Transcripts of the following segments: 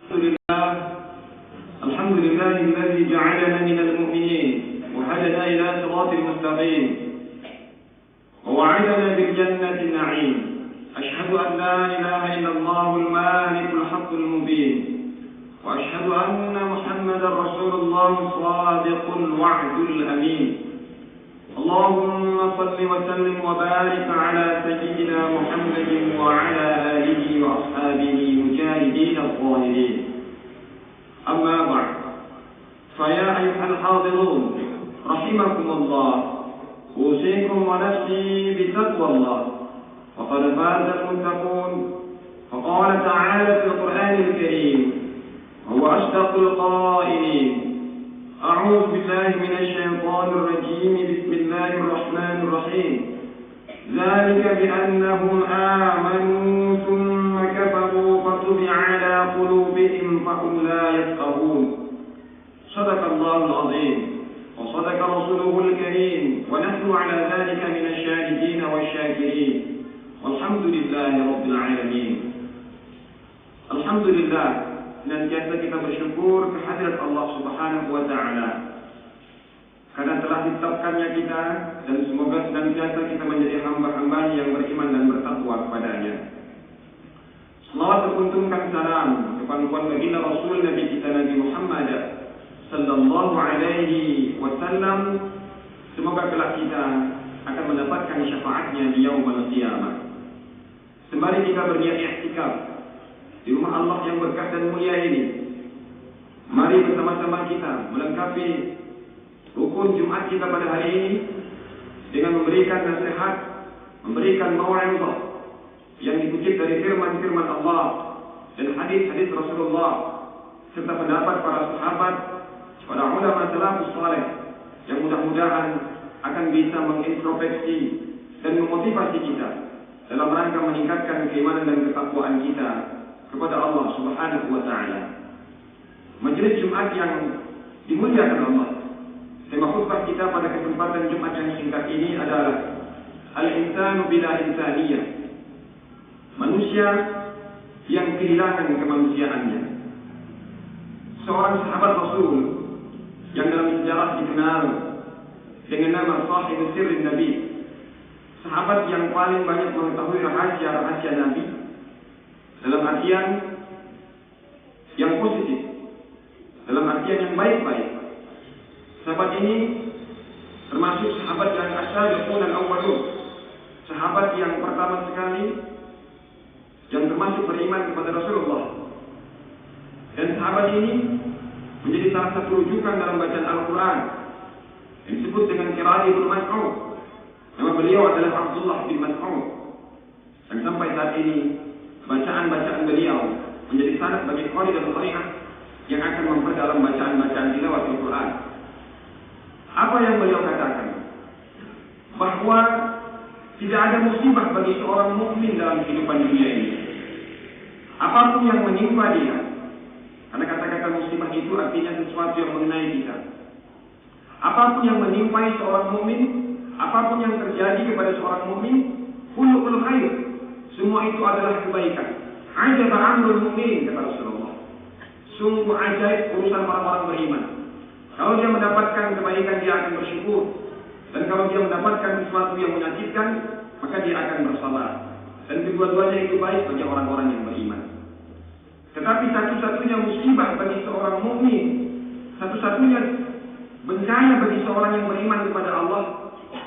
الحمد لله الذي جعلنا من المؤمنين وهدنا إلى صراط المستقيم ووعدنا بالجنة النعيم. أشهد أن لا إله إلا الله المالك الحق المبين، وأشهد أن محمدا رسول الله الصادق الوعد الأمين. اللهم صل وسلم وبارك على سيدنا محمد وعلى آله وأصحابه مجاهدين الظاهرين. أما بعد، فيا أيها الحاضرون رحمكم الله، أوصيكم ونفسي بتقوى الله، وقد فاز المتقون. فقال تعالى في القرآن الكريم: هو أصدق القائلين: أعوذ بالله من الشيطان الرجيم، بسم الله الرحمن الرحيم. ذلك بأنهم آمنوا ثم كفروا فطبع على قلوبهم فهم لا يفقهون. صدق الله العظيم وصدق رسوله الكريم، ونحن على ذلك من الشاهدين والشاكرين، والحمد لله رب العالمين. Alhamdulillah, senantiasa kita bersyukur kehadirat Allah Subhanahu wa Ta'ala karena telah ditetapkannya kita, dan semoga senantiasa kita menjadi hamba-hamba yang beriman dan bertakwa kepadanya. Selawat beruntunkan salam kepada baginda Rasul Nabi kita Nabi Muhammad sallallahu alaihi wasallam. Semoga kelak kita akan mendapatkan syafaatnya di yaumul qiyamah. Sembari kita berniat i'tikaf di rumah Allah yang berkah dan mulia ini, mari bersama-sama kita melengkapi rukun Jumat kita pada hari ini dengan memberikan nasihat, memberikan mau'izah yang dikutip dari firman-firman Allah dan hadis-hadis Rasulullah, serta pendapat para sahabat, para ulama salafus saleh, yang mudah-mudahan akan bisa mengintrospeksi dan memotivasi kita dalam rangka meningkatkan keimanan dan ketakwaan kita kepada Allah Subhanahu wa Ta'ala. Majelis Jumat yang dimuliakan Allah, tema khutbah kita pada kesempatan Jumat yang singkat ini adalah Al-insanu bila insaniyah, manusia yang kehilangan kemanusiaannya. Seorang sahabat Rasul yang dalam sejarah dikenal dengan nama Sahib Sirrin Nabi, sahabat yang paling banyak mengetahui rahasia-rahasia Nabi dalam artian yang positif, dalam artian yang baik-baik. Sahabat ini termasuk sahabat yang as-sabiqun al-awwalun, sahabat yang pertama sekali yang termasuk beriman kepada Rasulullah. Dan sahabat ini menjadi salah satu rujukan dalam bacaan Al-Quran yang disebut dengan qiraat Ibnu Mas'ud. Nama beliau adalah Abdullah bin Mas'ud. Dan sampai saat ini bacaan-bacaan beliau menjadi sanad bagi qari dan qari'ah yang akan memperdalam bacaan-bacaan tilawah Al-Quran. Apa yang beliau katakan? Bahwa tidak ada musibah bagi seorang mukmin dalam kehidupan dunia ini, apapun yang menimpa dia. Karena kata-kata musibah itu artinya sesuatu yang mengenai kita. Apapun yang menimpai seorang mukmin, apapun yang terjadi kepada seorang mukmin, kullu khair, semua itu adalah kebaikan. Ajab amrul mukmin, kata Rasulullah. Sungguh ajaib urusan orang-orang beriman. Kalau dia mendapatkan kebaikan, dia akan bersyukur. Dan kalau dia mendapatkan sesuatu yang menyakitkan, maka dia akan bersabar. Dan kedua-duanya itu baik bagi orang-orang yang beriman. Tetapi satu-satunya musibah bagi seorang mukmin, satu-satunya bencana bagi seorang yang beriman kepada Allah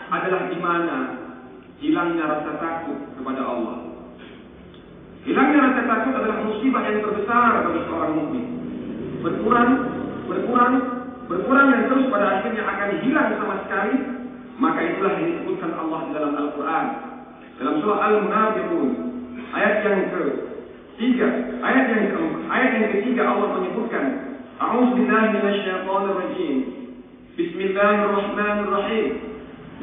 adalah di mana hilangnya rasa takut kepada Allah. Hilangnya rasa takut adalah musibah yang terbesar bagi seorang mukmin. Berkurang yang terus pada akhirnya akan hilang sama sekali. Maka itulah yang disebutkan Allah dalam Al-Quran, dalam surah Al-Munafiqun ayat yang ketiga. Ayat yang ketiga Allah menyebutkan, A'udzubillahi minasyaitonir rajim. Bismillahirrahmanirrahim.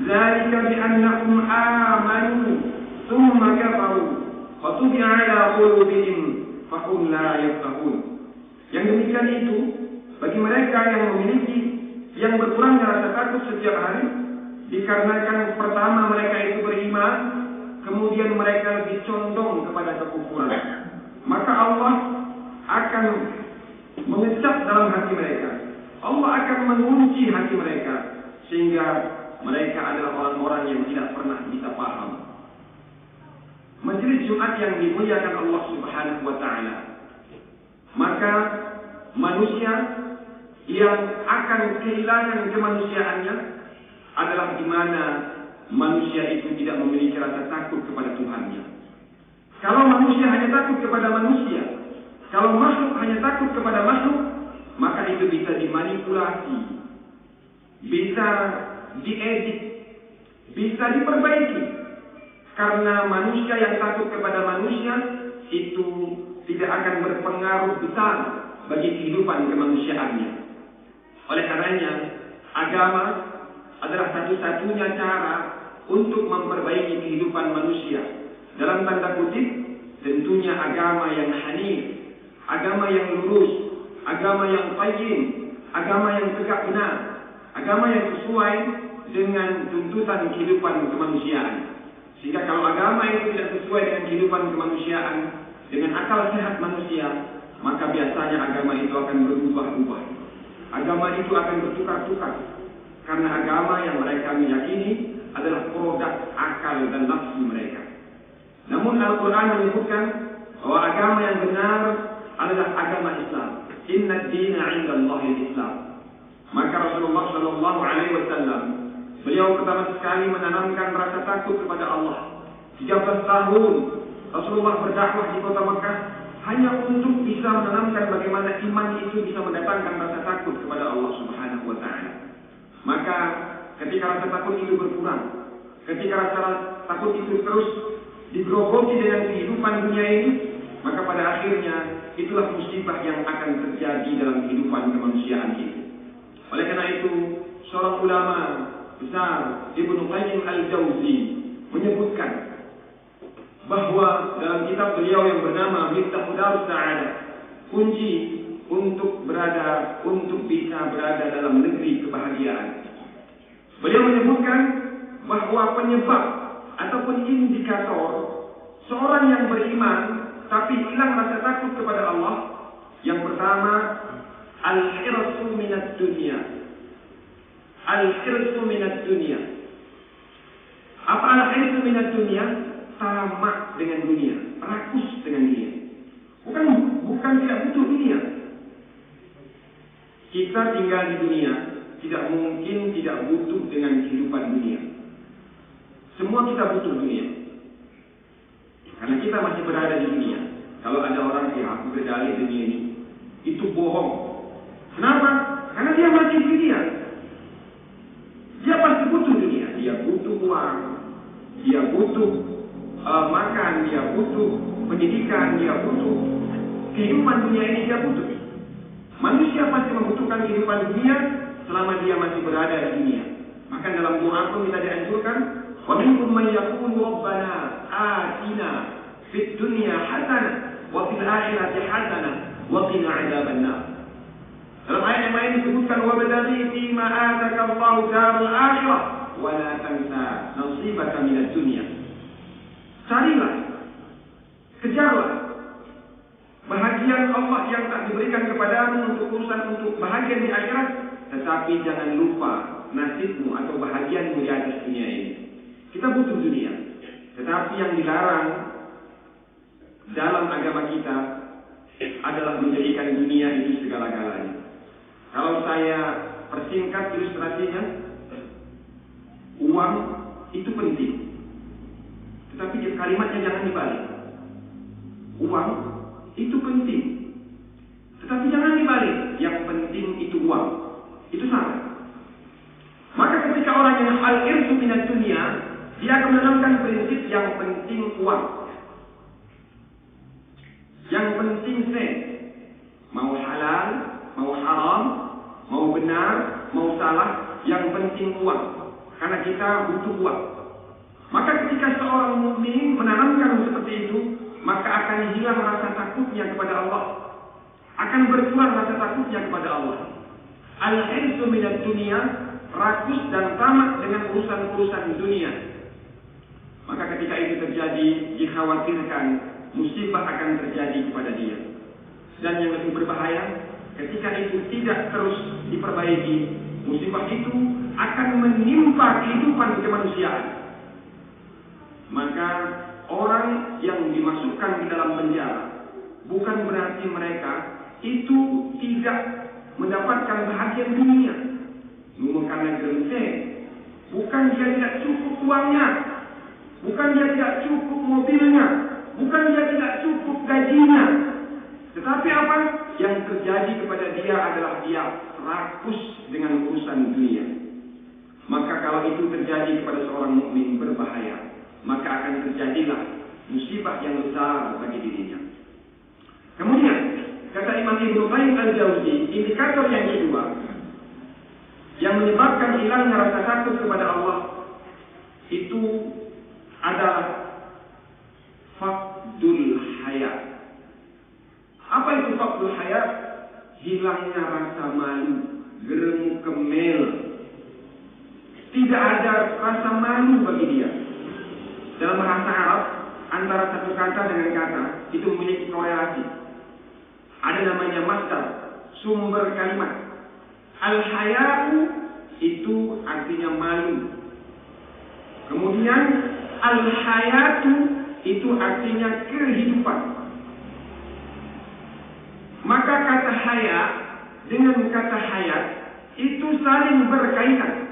Dzalika bi'annahum amanu tsumma kafaru fatubi'a 'ala qulubihim fahum la yafqahun. Yang demikian itu bagi mereka yang memiliki yang berkurangnya rasa takut setiap hari, dikarenakan pertama mereka itu beriman, kemudian mereka lebih condong kepada kekufuran. Maka Allah akan mengecap dalam hati mereka. Allah akan mengunci hati mereka sehingga mereka adalah orang-orang yang tidak pernah bisa paham. Majelis Jumat yang dimuliakan Allah Subhanahu wa taala. Maka manusia yang akan kehilangan kemanusiaannya adalah di mana manusia itu tidak memiliki rasa takut kepada Tuhannya. Kalau manusia hanya takut kepada manusia, kalau makhluk hanya takut kepada makhluk, maka itu bisa dimanipulasi, bisa diedit, bisa diperbaiki. Karena manusia yang takut kepada manusia itu tidak akan berpengaruh besar bagi kehidupan kemanusiaannya. Oleh karenanya, agama adalah satu-satunya cara untuk memperbaiki kehidupan manusia. Dalam tanda kutip, tentunya agama yang hanif, agama yang lurus, agama yang qayyim, agama yang tegak benar, agama yang sesuai dengan tuntutan kehidupan kemanusiaan. Sehingga kalau agama itu tidak sesuai dengan kehidupan kemanusiaan, dengan akal sehat manusia, maka biasanya agama itu akan berubah-ubah. Agama itu akan bertukar-tukar. Karena agama yang mereka meyakini adalah produk akal dan nafsu mereka. Namun Al-Quran menyebutkan bahwa agama yang benar adalah agama Islam. Inna ad-dina 'inda Allahil Islam. Maka Rasulullah sallallahu alaihi wasallam beliau pertama sekali menanamkan rasa takut kepada Allah. 13 tahun Rasulullah berdakwah di kota Mekah hanya untuk bisa menanamkan bagaimana iman itu bisa mendatangkan rasa takut kepada Allah Subhanahu wa taala. Maka ketika rasa takut itu berkurang, ketika rasa takut itu terus digerogoti dengan kehidupan dunia ini, maka pada akhirnya itulah musibah yang akan terjadi dalam kehidupan kemanusiaan itu. Oleh karena itu, seorang ulama besar Ibnu Qayyim al-Jauzi menyebutkan bahwa dalam kitab beliau yang bernama Miftahul Darus Sa'adah, kunci untuk bisa berada dalam negeri kebahagiaan. Beliau menyebutkan bahwa penyebab ataupun indikator seorang yang beriman tapi hilang rasa takut kepada Allah, yang pertama, al-hirsu minad dunya. Al-hirsu minad dunya. Apa al-hirsu minad dunya? Tamak dengan dunia, rakus dengan dunia. Bukan tidak butuh dunia. Kita tinggal di dunia, tidak mungkin tidak butuh dengan kehidupan dunia. Semua kita butuh dunia. Karena kita masih berada di dunia. Kalau ada orang yang aku berdalih dunia ini, itu bohong. Kenapa? Karena dia masih di dunia. Dia pasti butuh dunia. Dia butuh uang. Dia butuh makan. Dia butuh pendidikan. Dia butuh kehidupan dunia ini. Dia butuh. Manusia pasti membutuhkan kehidupan dunia selama dia masih berada di dunia. Maka dalam doa pun kita dianjurkan, wa minhum man yaqulu rabbana atina fid dunya hasanah wa fil akhirati hasanah wa qina 'adzabannar. Dalam ayat yang lain disebutkan wa badaghi fi ma ataka Allahu darul akhirah wa la tansa nasibaka minad dunya. Carilah, kejarlah bahagian Allah yang tak diberikan kepadamu untuk bahagian di akhirat, tetapi jangan lupa nasibmu atau bahagianmu di atas dunia ini. Kita butuh dunia, tetapi yang dilarang dalam agama kita adalah menjadikan dunia itu segala-galanya. Kalau saya persingkat ilustrasinya, uang itu penting, tetapi kalimatnya jangan dibalik. Uang itu penting, tetapi jangan dibalik. Yang penting itu uang. Itu salah. Maka ketika orang yang al-irsu minad dunya, dia akan menanamkan prinsip yang penting uang. Yang penting sen. Mau halal, mau haram, mau benar, mau salah, yang penting uang. Karena kita butuh uang. Maka ketika seorang mukmin menanamkan seperti itu, maka akan hilang rasa takutnya kepada Allah. Akan berkurang rasa takutnya kepada Allah. Al-hirsu minad dunya, rakus dan tamak dengan urusan-urusan dunia. Maka ketika itu terjadi, dikhawatirkan musibah akan terjadi kepada dia. Dan yang lebih berbahaya, tidak terus diperbaiki, musibah itu akan menimpa kehidupan kemanusiaan. Maka orang yang dimasukkan di dalam penjara bukan berarti mereka itu tidak mendapatkan bahagia dunia. Karena genteng, bukan dia tidak cukup uangnya, bukan dia tidak cukup mobilnya, bukan dia tidak cukup gajinya, tetapi apa yang terjadi kepada dia adalah dia rakus dengan urusan dunia. Maka kalau itu terjadi kepada seorang mukmin berbahaya, maka akan terjadilah musibah yang besar bagi dirinya. Kemudian kata Imam Ibnu Qayyim al-Jauzi, indikator yang kedua yang menyebabkan hilangnya rasa takut kepada Allah itu adalah faqdul haya. Apa itu faqdul haya? Hilangnya rasa malu, geremu kemel. Tidak ada rasa malu bagi dia. Dalam bahasa Arab, antara satu kata dengan kata itu memiliki korelasi. Ada namanya masdar, sumber kalimat. Al-haya'u itu artinya malu. Kemudian al-hayatu itu artinya kehidupan. Maka kata haya dengan kata hayat itu saling berkaitan.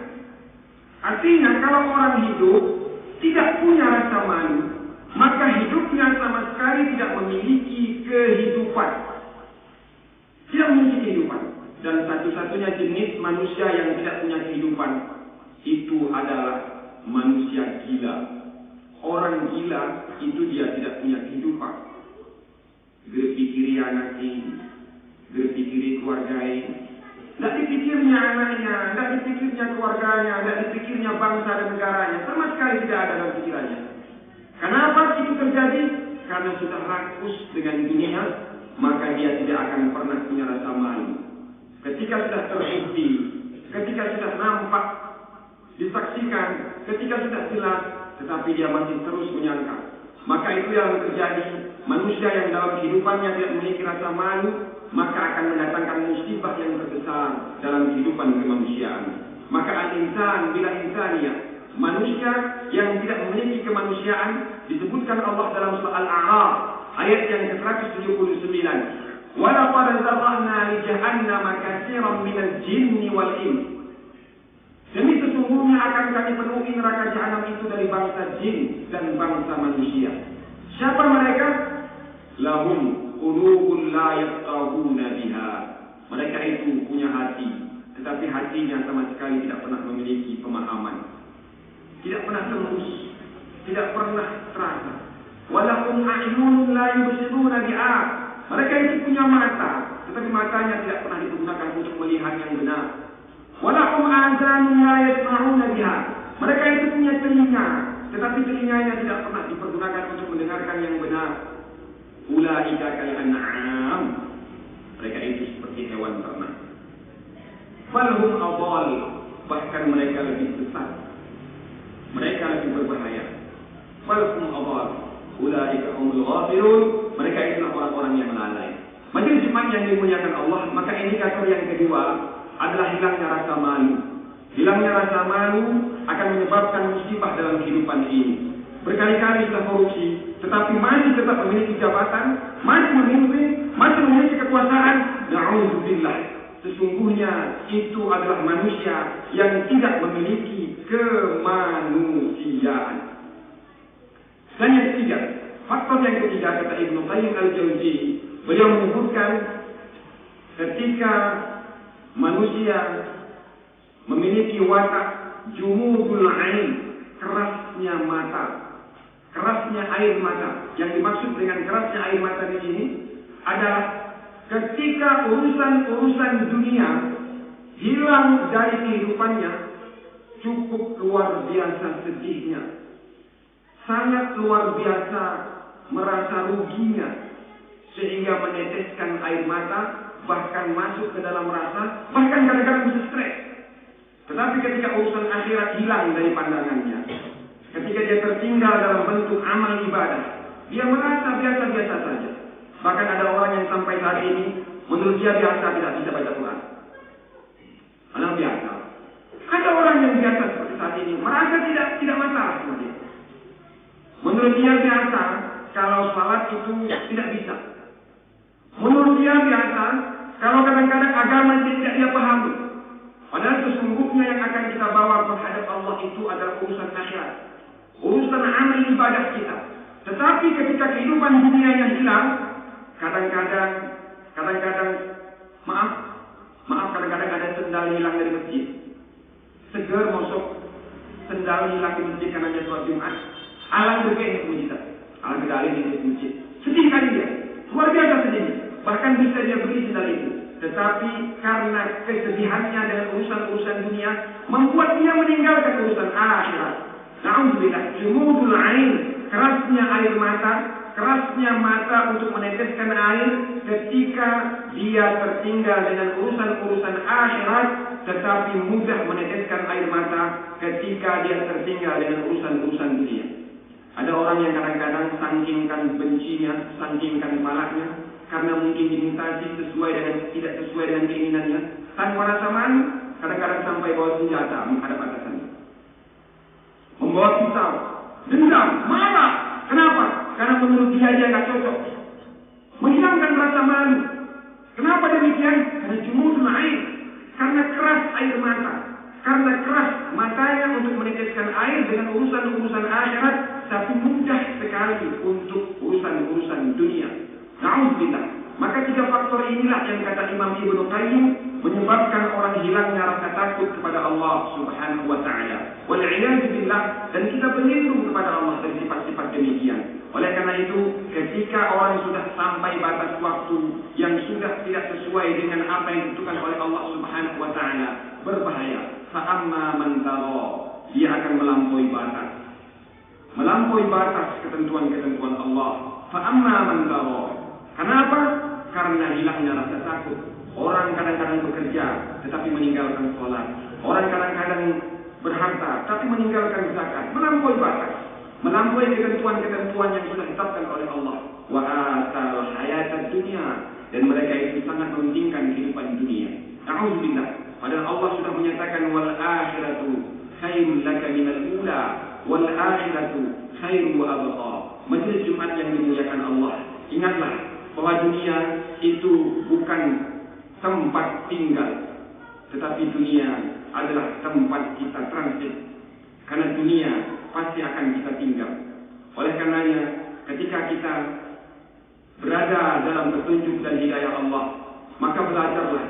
Artinya kalau orang hidup tidak punya rasa malu, maka hidupnya sama sekali tidak memiliki kehidupan. Tidak memiliki kehidupan. Dan satu-satunya jenis manusia yang tidak punya kehidupan itu adalah manusia gila. Orang gila itu dia tidak punya kehidupan. Berpikiri anaknya, berpikiri keluarganya, tidak dipikirnya anaknya, tidak dipikirnya keluarganya, tidak dipikirnya bangsa dan negaranya, sama sekali tidak ada dalam pikirannya. Kenapa itu terjadi? Karena sudah rakus dengan dunia, maka dia tidak akan pernah punya rasa malu. Ketika sudah terbukti, ketika sudah nampak, disaksikan, ketika sudah jelas, tetapi dia masih terus menyangka. Maka itu yang terjadi. Manusia yang dalam kehidupannya tidak memiliki rasa malu, maka akan mendatangkan musibah yang terbesar dalam kehidupan kemanusiaan. Maka al-insan bila insaniyah, manusia yang tidak memiliki kemanusiaan, disebutkan Allah dalam surah Al-A'raf ayat yang ke-179. وَلَقَدْ ذَرَّأْنَا لِجَهَنَّمَ كَثِيرًا مِنَ الْجِنِّ وَالْإِنسِ. Demi sesungguhnya akan kami penuhi neraka jahanam itu dari bangsa jin dan bangsa manusia. Siapa mereka? Lahum qulubun la yafqahuna biha. Mereka itu punya hati, tetapi hatinya sama sekali tidak pernah memiliki pemahaman. Tidak pernah tembus, tidak pernah terasa. Walahum a'yunun la yubsiruna biha. Mereka itu punya mata, tetapi matanya tidak pernah digunakan untuk melihat yang benar. Walahum a'zanun la yasma'una biha. Mereka itu punya telinga, tetapi telinganya tidak pernah dipergunakan untuk mendengarkan yang benar. Ulaika kal an'am. Mereka itu seperti hewan ternak. Falhum adall. Bahkan mereka lebih sesat. Mereka lebih berbahaya. Falhum adall. Ulaika humul ghafilun. Mereka itulah orang-orang yang lalai. Majelis Jumat yang dimuliakan Allah, maka indikator yang kedua adalah hilangnya rasa malu. Hilangnya rasa malu akan menyebabkan musibah dalam kehidupan ini. Berkali-kali kita korupsi, tetapi masih tetap memiliki jabatan, masih memimpin, masih memiliki kekuasaan. Na'udzubillah. Sesungguhnya itu adalah manusia yang tidak memiliki kemanusiaan. Dan yang ketiga, faktor yang ketiga kata Ibnu Qayyim al-Jauzi, beliau menyebutkan ketika manusia memiliki watak jumudul ain, kerasnya mata, kerasnya air mata. Yang dimaksud dengan kerasnya air mata di sini adalah ketika urusan-urusan dunia hilang dari kehidupannya, cukup luar biasa sedihnya, sangat luar biasa merasa ruginya, sehingga meneteskan air mata, bahkan masuk ke dalam rasa, bahkan kadang-kadang bisa stres. Tetapi ketika urusan akhirat hilang dari pandangannya, ketika dia tertinggal dalam bentuk amal ibadah, dia merasa biasa-biasa saja. Bahkan ada orang yang sampai saat ini menurut dia biasa tidak bisa baca Quran. Ada orang yang biasa seperti saat ini merasa tidak masalah sama dia. Menurut dia biasa kalau salat itu tidak bisa. Menurut dia biasa kalau kadang-kadang agama tidak dia pahami. Padahal sesungguhnya yang akan kita bawa menghadap Allah itu adalah urusan akhirat, urusan amal ibadah kita. Tetapi ketika kehidupan dunianya hilang, kadang-kadang kadang-kadang ada sendal hilang dari masjid. Seger masuk sendal hilang di masjid karena dia sholat Jumat. Alang juga ini ke masjid. Alang kedali di masjid. Sedih kali dia. Luar biasa sedih. Bahkan bisa dia beli sendal itu. Tetapi karena kesedihannya dengan urusan-urusan dunia, membuat dia meninggalkan urusan akhirat. Na'udzubillah, jumudul ain, kerasnya air mata, kerasnya mata untuk meneteskan air ketika dia tertinggal dengan urusan-urusan akhirat, tetapi mudah meneteskan air mata ketika dia tertinggal dengan urusan-urusan dunia. Ada orang yang kadang-kadang sangkingkan bencinya, sangkingkan malaknya, karena mungkin dimutasi tidak sesuai dengan keinginannya, tanpa rasa malu, kadang-kadang sampai bawa senjata menghadap atasannya. Membawa pisau, dendam, marah. Kenapa? Karena menurut dia nggak cocok. Menghilangkan rasa malu. Kenapa demikian? Karena jumudul air. Karena keras air mata. Karena keras matanya untuk meneteskan air dengan urusan-urusan akhirat, tapi mudah sekali untuk urusan-urusan dunia. Na'udzubillah. Maka 3 faktor inilah yang kata Imam Ibnu Qayyim menyebabkan orang hilangnya rasa takut kepada Allah Subhanahu wa taala. Wal'iyadu billah, dan kita berlindung kepada Allah dari sifat-sifat demikian. Oleh karena itu, ketika orang sudah sampai batas waktu yang sudah tidak sesuai dengan apa yang ditentukan oleh Allah Subhanahu wa taala, berbahaya. Fa'amma man tagha, dia akan melampaui batas. Melampaui batas ketentuan-ketentuan Allah. Fa'amma man tagha. Kenapa? Karena hilangnya rasa takut. Orang kadang-kadang bekerja tetapi meninggalkan sholat. Orang kadang-kadang berharta tapi meninggalkan zakat. Melampaui batas. Melampaui ketentuan-ketentuan yang sudah ditetapkan oleh Allah. Wa atal hayatad dunya. Dan mereka itu sangat mementingkan kehidupan dunia. Na'udzubillah. Padahal Allah sudah menyatakan wal akhiratu khairul laka minal ula. Wal akhiratu khairu wa abqa. Majelis Jumat yang dimuliakan Allah. Ingatlah bahwa dunia itu bukan tempat tinggal, tetapi dunia adalah tempat kita transit. Karena dunia pasti akan kita tinggal. Oleh karenanya, ketika kita berada dalam petunjuk dan hidayah Allah, maka belajarlah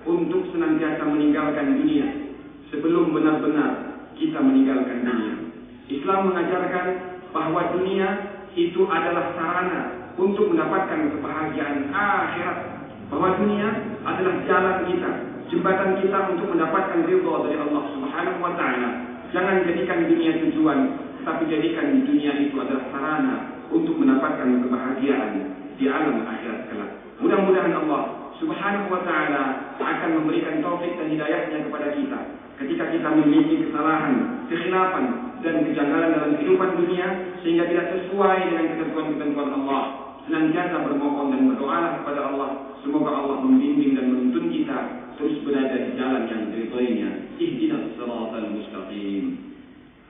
untuk senantiasa meninggalkan dunia sebelum benar-benar kita meninggalkan dunia. Islam mengajarkan bahwa dunia itu adalah sarana untuk mendapatkan kebahagiaan akhirat. Bahwa dunia adalah jalan kita, jembatan kita untuk mendapatkan ridha dari Allah Subhanahu wa taala. Jangan jadikan dunia tujuan, tapi jadikan dunia itu adalah sarana untuk mendapatkan kebahagiaan di alam akhirat kelak. Mudah-mudahan Allah Subhanahu wa taala akan memberikan taufik dan hidayahnya kepada kita ketika kita memiliki kesalahan, kekhilafan dan kejanggalan dalam kehidupan dunia sehingga tidak sesuai dengan ketentuan-ketentuan Allah. Senantiasa bermohon dan berdoa kepada Allah, semoga Allah membimbing dan menuntun kita terus berada di jalan yang diridhoinya. Ihdinas siratal mustaqim.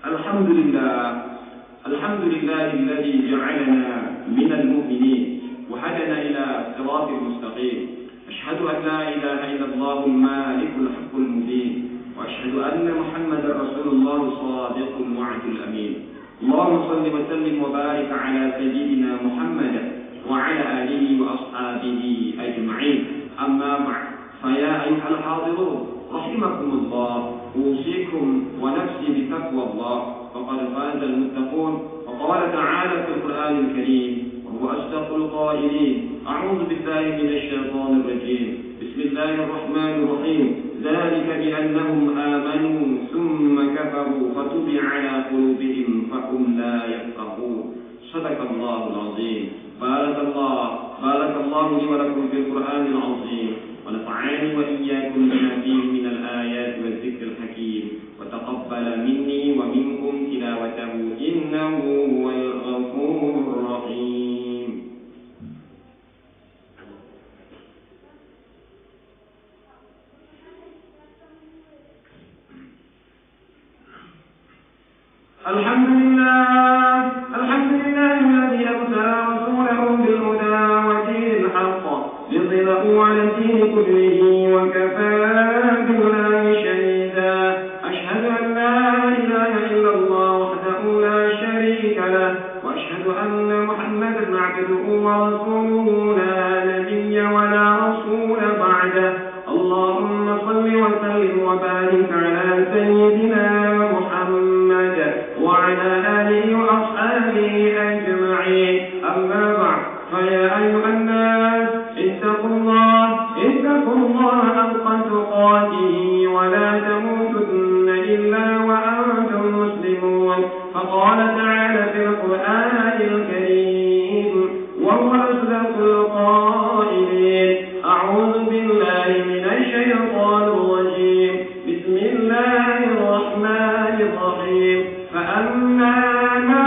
Alhamdulillahilladzi ja'alana minal mu'minin wa hadana ila siratal mustaqim. Asyhadu an la ilaha illallahul malikul haqqul mubin. وأشهد أن محمدا رسول الله صادق الوعد الأمين. اللهم صل وسلم وبارك على سيدنا محمد وعلى آله وأصحابه أجمعين. أما بعد، فيا أيها الحاضرون رحمكم الله، أوصيكم ونفسي بتقوى الله، فقد فاز المتقون. وقال تعالى في القرآن الكريم وهو أصدق القائلين: أعوذ بالله من الشيطان الرجيم، بسم الله الرحمن الرحيم. ذلك بأنهم آمنوا ثم كفروا فتبع على قلوبهم فهم لا يفقهون. صدق الله العظيم. بارك الله لي ولكم في القرآن العظيم، ونفعني وإياكم بما فيه من الآيات والذكر الحكيم، وتقبل مني ومنكم تلاوته إنه هو الغفور الرحيم. الحمد لله الذي أرسل رسوله بالهدى ودين الحق ليظهره على الدين كله وكفى بالله شهيدا. أشهد أن لا إله إلا الله وحده لا شريك له وأشهد أن محمدا عبده ورسوله لا نبي ولا رسول بعده. اللهم صل وسلم وبارك على سيدنا محمد وعلى آله وأصحابه أجمعين. أما بعد، فيا أيها الناس اتقوا الله حق تقاته ولا تموتن إلا وأنتم مسلمون. فقال تعالى في القرآن الكريم وهو أصدق القائلين: أعوذ بالله من الشيطان الرجيم. بسم الله الرحمن الرحيم. فأما من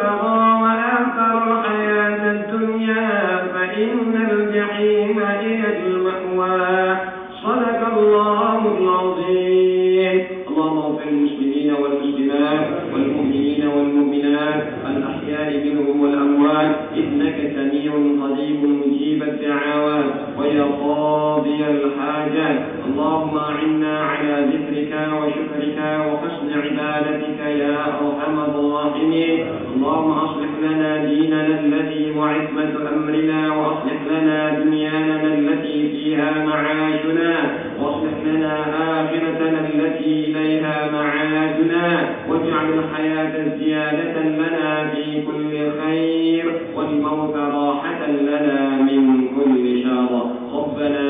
طغى وآثر الحياة الدنيا فإن الجحيم هي المأوى. صدق الله العظيم. اللهم اغفر للمسلمين والمسلمات والمؤمنين والمؤمنات الأحياء منهم والأموات إنك سميع قريب مجيب الدعوات ويا قاضي الحاجات. اللهم أعنا على ذكرك وشكرك وحسن عبادتك يا أرحم الراحمين. اللهم أصلح لنا ديننا الذي وعصمة أمرنا، وأصلح لنا دنيانا التي فيها معاشنا، واصلح لنا آخرتنا التي إليها معادنا، واجعل الحياة زيادة لنا في كل خير والموت راحة لنا من كل شر. ربنا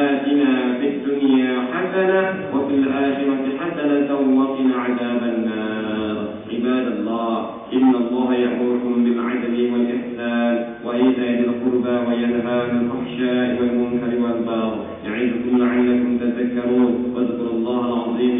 آتنا في الدنيا حسنة وفي الآخرة حسنة وقنا عذاب النار. عباد الله، إن الله يأمركم بالعدل والإحسان وإيتاء ذي القربى وينهى عن الفحشاء والمنكر والبغي يعظكم لعلكم تذكرون. واذكروا الله العظيم